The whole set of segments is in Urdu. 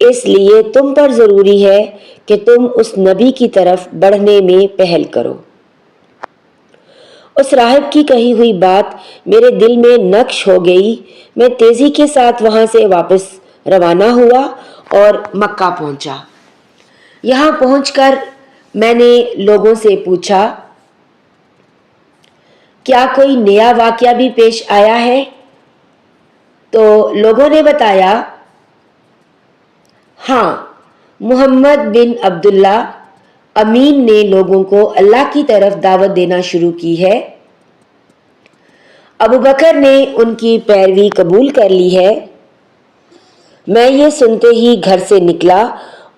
اس لیے تم پر ضروری ہے کہ تم اس نبی کی طرف بڑھنے میں پہل کرو۔ اس راہب کی کہی ہوئی بات میرے دل میں نقش ہو گئی۔ میں تیزی کے ساتھ وہاں سے واپس روانہ ہوا اور مکہ پہنچا۔ یہاں پہنچ کر میں نے لوگوں سے پوچھا، کیا کوئی نیا واقعہ بھی پیش آیا ہے؟ تو لوگوں نے بتایا، ہاں، محمد بن عبداللہ امین نے لوگوں کو اللہ کی طرف دعوت دینا شروع کی ہے۔ ابو بکر نے ان کی پیروی قبول کر لی ہے۔ میں یہ سنتے ہی گھر سے نکلا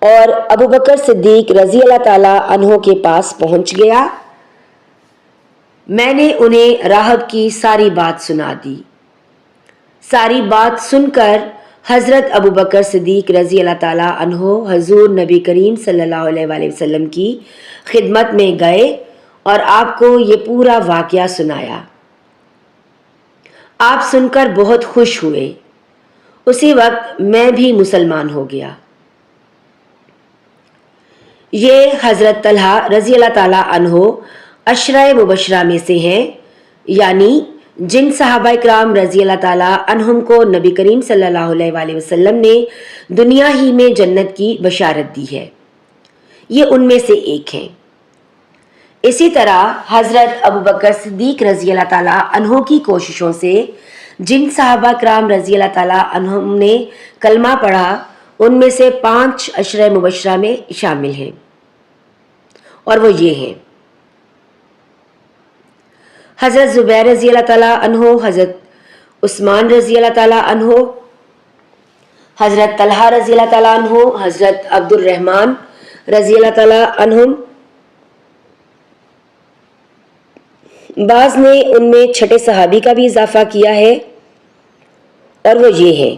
اور ابو بکر صدیق رضی اللہ تعالی عنہ کے پاس پہنچ گیا۔ میں نے انہیں راہب کی ساری بات سنا دی۔ ساری بات سن کر حضرت ابو بکر صدیق رضی اللہ تعالی عنہ حضور نبی کریم صلی اللہ علیہ وآلہ وسلم کی خدمت میں گئے اور آپ کو یہ پورا واقعہ سنایا۔ آپ سن کر بہت خوش ہوئے۔ اسی وقت میں بھی مسلمان ہو گیا۔ یہ حضرت طلحہ رضی اللہ تعالی عنہ عشرہ مبشرہ میں سے ہیں، یعنی جن صحابہ کرام رضی اللہ تعالی عنہم کو نبی کریم صلی اللہ علیہ وآلہ وسلم نے دنیا ہی میں جنت کی بشارت دی ہے، یہ ان میں سے ایک ہیں۔ اسی طرح حضرت ابو بکر صدیق رضی اللہ تعالی عنہ کی کوششوں سے جن صحابہ کرام رضی اللہ تعالی عنہم نے کلمہ پڑھا، ان میں سے 5 عشرہ مبشرہ میں شامل ہیں، اور وہ یہ ہیں: حضرت زبیر رضی اللہ تعالیٰ عنہ، حضرت عثمان رضی اللہ تعالیٰ عنہ، حضرت طلحہ رضی اللہ تعالیٰ عنہ، حضرت عبد الرحمن رضی اللہ تعالیٰ عنہم۔ بعض نے ان میں چھٹے صحابی کا بھی اضافہ کیا ہے، اور وہ یہ ہیں: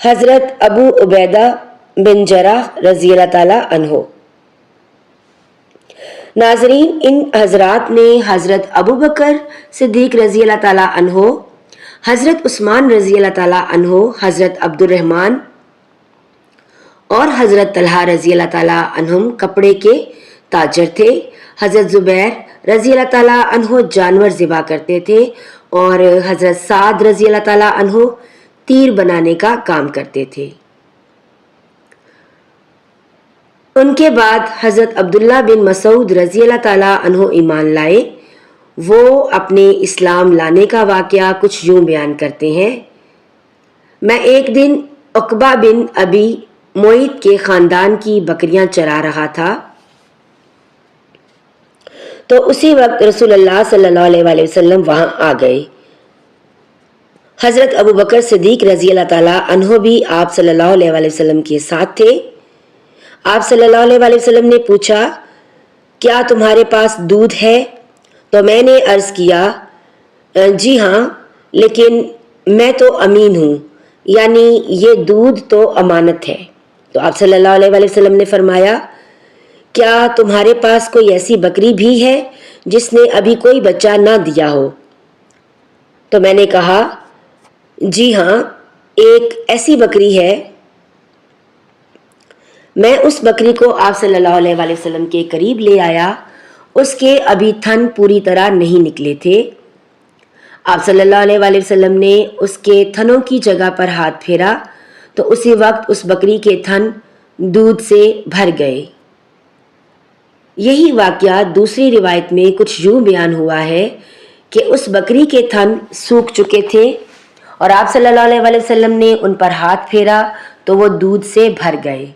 حضرت ابو عبیدہ بن جراح رضی اللہ تعالیٰ عنہ۔ ناظرین، ان حضرات نے حضرت ابو بکر صدیق رضی اللہ تعالیٰ عنہ، حضرت عثمان رضی اللہ تعالیٰ عنہ، حضرت عبد الرحمن اور حضرت طلحہ رضی اللہ تعالیٰ عنہم کپڑے کے تاجر تھے۔ حضرت زبیر رضی اللہ تعالیٰ عنہ جانور ذبح کرتے تھے، اور حضرت سعد رضی اللہ تعالیٰ عنہ تیر بنانے کا کام کرتے تھے۔ ان کے بعد حضرت عبداللہ بن مسعود رضی اللہ تعالیٰ عنہ ایمان لائے۔ وہ اپنے اسلام لانے کا واقعہ کچھ یوں بیان کرتے ہیں: میں ایک دن عقبہ بن ابی معیط کے خاندان کی بکریاں چرا رہا تھا، تو اسی وقت رسول اللہ صلی اللہ علیہ وآلہ وسلم وہاں آ گئے۔ حضرت ابو بکر صدیق رضی اللہ تعالیٰ عنہ بھی آپ صلی اللہ علیہ وآلہ وسلم کے ساتھ تھے۔ آپ صلی اللہ علیہ وآلہ وسلم نے پوچھا، کیا تمہارے پاس دودھ ہے؟ تو میں نے عرض کیا، جی ہاں، لیکن میں تو امین ہوں، یعنی یہ دودھ تو امانت ہے۔ تو آپ صلی اللہ علیہ وآلہ وسلم نے فرمایا، کیا تمہارے پاس کوئی ایسی بکری بھی ہے جس نے ابھی کوئی بچہ نہ دیا ہو؟ تو میں نے کہا، جی ہاں، ایک ایسی بکری ہے۔ میں اس بکری کو آپ صلی اللہ علیہ وآلہ وسلم کے قریب لے آیا۔ اس کے ابھی تھن پوری طرح نہیں نکلے تھے۔ آپ صلی اللہ علیہ وآلہ وسلم نے اس کے تھنوں کی جگہ پر ہاتھ پھیرا تو اسی وقت اس بکری کے تھن دودھ سے بھر گئے۔ یہی واقعہ دوسری روایت میں کچھ یوں بیان ہوا ہے کہ اس بکری کے تھن سوکھ چکے تھے اور آپ صلی اللہ علیہ وآلہ وسلم نے ان پر ہاتھ پھیرا تو وہ دودھ سے بھر گئے۔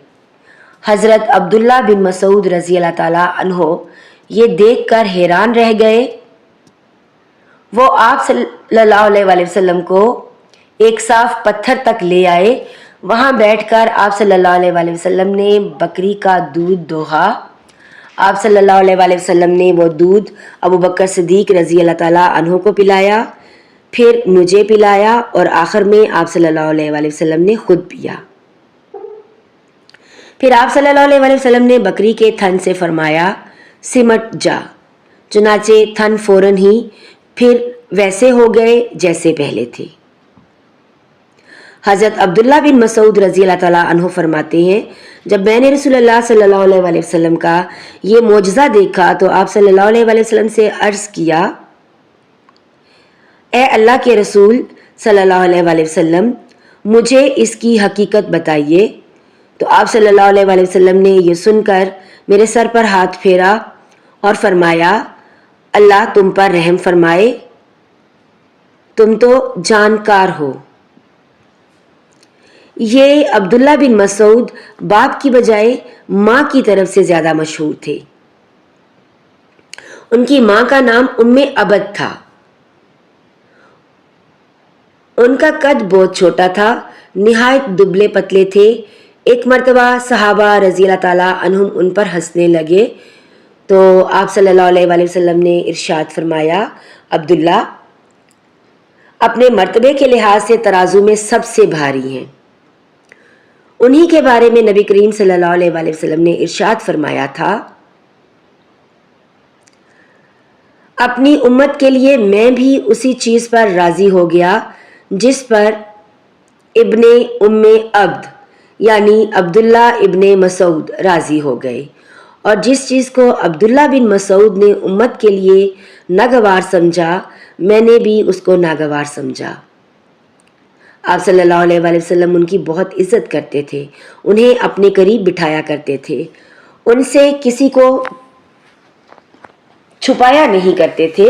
حضرت عبداللہ بن مسعود رضی اللہ تعالیٰ عنہ یہ دیکھ کر حیران رہ گئے۔ وہ آپ صلی اللہ علیہ وآلہ وسلم کو ایک صاف پتھر تک لے آئے۔ وہاں بیٹھ کر آپ صلی اللہ علیہ وآلہ وسلم نے بکری کا دودھ دوہا۔ آپ صلی اللہ علیہ وآلہ وسلم نے وہ دودھ ابو بکر صدیق رضی اللہ تعالیٰ عنہ کو پلایا، پھر مجھے پلایا، اور آخر میں آپ صلی اللہ علیہ وآلہ وسلم نے خود پیا۔ پھر آپ صلی اللہ علیہ وآلہ وسلم نے بکری کے تھن سے فرمایا، سمٹ جا۔ چنانچہ تھن فوراً ہی پھر ویسے ہو گئے جیسے پہلے تھے۔ حضرت عبداللہ بن مسعود رضی اللہ تعالیٰ عنہ فرماتے ہیں جب میں نے رسول اللہ صلی اللہ علیہ وآلہ وسلم کا یہ معجزہ دیکھا تو آپ صلی اللہ علیہ وآلہ وسلم سے عرض کیا اے اللہ کے رسول صلی اللہ علیہ وآلہ وسلم مجھے اس کی حقیقت بتائیے۔ تو آپ صلی اللہ علیہ وآلہ وسلم نے یہ سن کر میرے سر پر ہاتھ پھیرا اور فرمایا اللہ تم پر رحم فرمائے، تم تو جانکار ہو۔ یہ عبداللہ بن مسعود باپ کی بجائے ماں کی طرف سے زیادہ مشہور تھے۔ ان کی ماں کا نام ام عبد تھا۔ ان کا قد بہت چھوٹا تھا، نہایت دبلے پتلے تھے۔ ایک مرتبہ صحابہ رضی اللہ تعالیٰ عنہم ان پر ہنسنے لگے تو آپ صلی اللہ علیہ وآلہ وسلم نے ارشاد فرمایا عبداللہ اپنے مرتبے کے لحاظ سے ترازو میں سب سے بھاری ہیں۔ انہی کے بارے میں نبی کریم صلی اللہ علیہ وآلہ وسلم نے ارشاد فرمایا تھا اپنی امت کے لیے میں بھی اسی چیز پر راضی ہو گیا جس پر ابن ام عبد یعنی عبداللہ ابن مسعود راضی ہو گئے، اور جس چیز کو عبداللہ بن مسعود نے امت کے لیے ناگوار سمجھا میں نے بھی اس کو ناگوار سمجھا۔ آپ صلی اللہ علیہ وآلہ وسلم ان کی بہت عزت کرتے تھے، انہیں اپنے قریب بٹھایا کرتے تھے، ان سے کسی کو چھپایا نہیں کرتے تھے،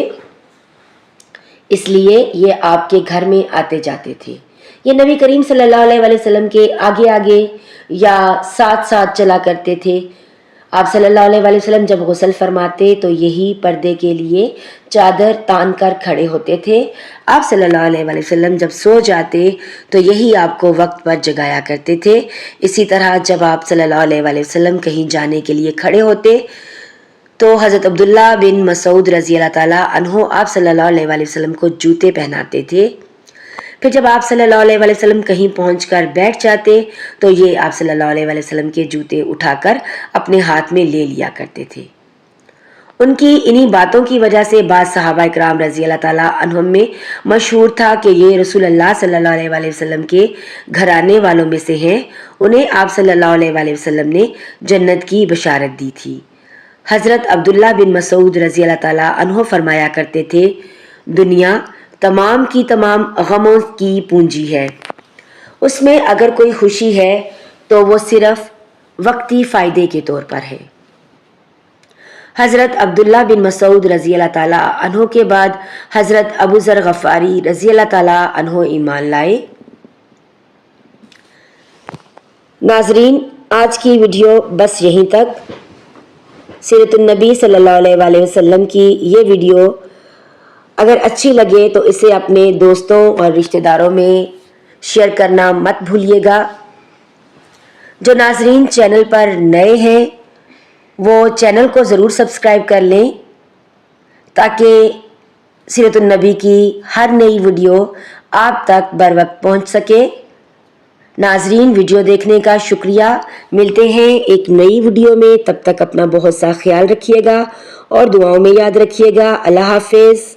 اس لیے یہ آپ کے گھر میں آتے جاتے تھے۔ یہ نبی کریم صلی اللہ علیہ وآلہ وسلم کے آگے آگے یا ساتھ ساتھ چلا کرتے تھے۔ آپ صلی اللہ علیہ وآلہ وسلم جب غسل فرماتے تو یہی پردے کے لیے چادر تان کر کھڑے ہوتے تھے۔ آپ صلی اللہ علیہ وآلہ وسلم جب سو جاتے تو یہی آپ کو وقت پر جگایا کرتے تھے۔ اسی طرح جب آپ صلی اللہ علیہ وآلہ وسلم کہیں جانے کے لیے کھڑے ہوتے تو حضرت عبداللہ بن مسعود رضی اللہ تعالیٰ عنہ آپ صلی اللہ علیہ وآلہ وسلم کو جوتے پہناتے تھے۔ پھر جب آپ صلی اللہ علیہ وآلہ وسلم کہیں پہنچ کر بیٹھ جاتے تو یہ آپ صلی اللہ علیہ وآلہ وسلم کے جوتے اٹھا کر اپنے ہاتھ میں لے لیا کرتے تھے۔ ان کی انہی باتوں کی وجہ سے بعض صحابہ اکرام رضی اللہ تعالیٰ عنہم میں مشہور تھا کہ یہ رسول اللہ صلی اللہ علیہ وآلہ وسلم کے گھرانے والوں میں سے ہیں، انہیں آپ صلی اللہ علیہ وآلہ وسلم نے جنت کی بشارت دی تھی۔ حضرت عبداللہ بن مسعود رضی اللہ تعالیٰ عنہ فرمایا کرتے تھے دنیا تمام کی تمام غموں کی پونجی ہے، اس میں اگر کوئی خوشی ہے تو وہ صرف وقتی فائدے کے طور پر ہے۔ حضرت عبداللہ بن مسعود رضی اللہ تعالیٰ عنہ کے بعد حضرت ابو ذر غفاری رضی اللہ تعالیٰ عنہ ایمان لائے۔ ناظرین آج کی ویڈیو بس یہیں تک۔ سیرت النبی صلی اللہ علیہ وآلہ وسلم کی یہ ویڈیو اگر اچھی لگے تو اسے اپنے دوستوں اور رشتہ داروں میں شیئر کرنا مت بھولیے گا۔ جو ناظرین چینل پر نئے ہیں وہ چینل کو ضرور سبسکرائب کر لیں تاکہ سیرت النبی کی ہر نئی ویڈیو آپ تک بر وقت پہنچ سکے۔ ناظرین ویڈیو دیکھنے کا شکریہ، ملتے ہیں ایک نئی ویڈیو میں، تب تک اپنا بہت سا خیال رکھیے گا اور دعاؤں میں یاد رکھیے گا۔ اللہ حافظ۔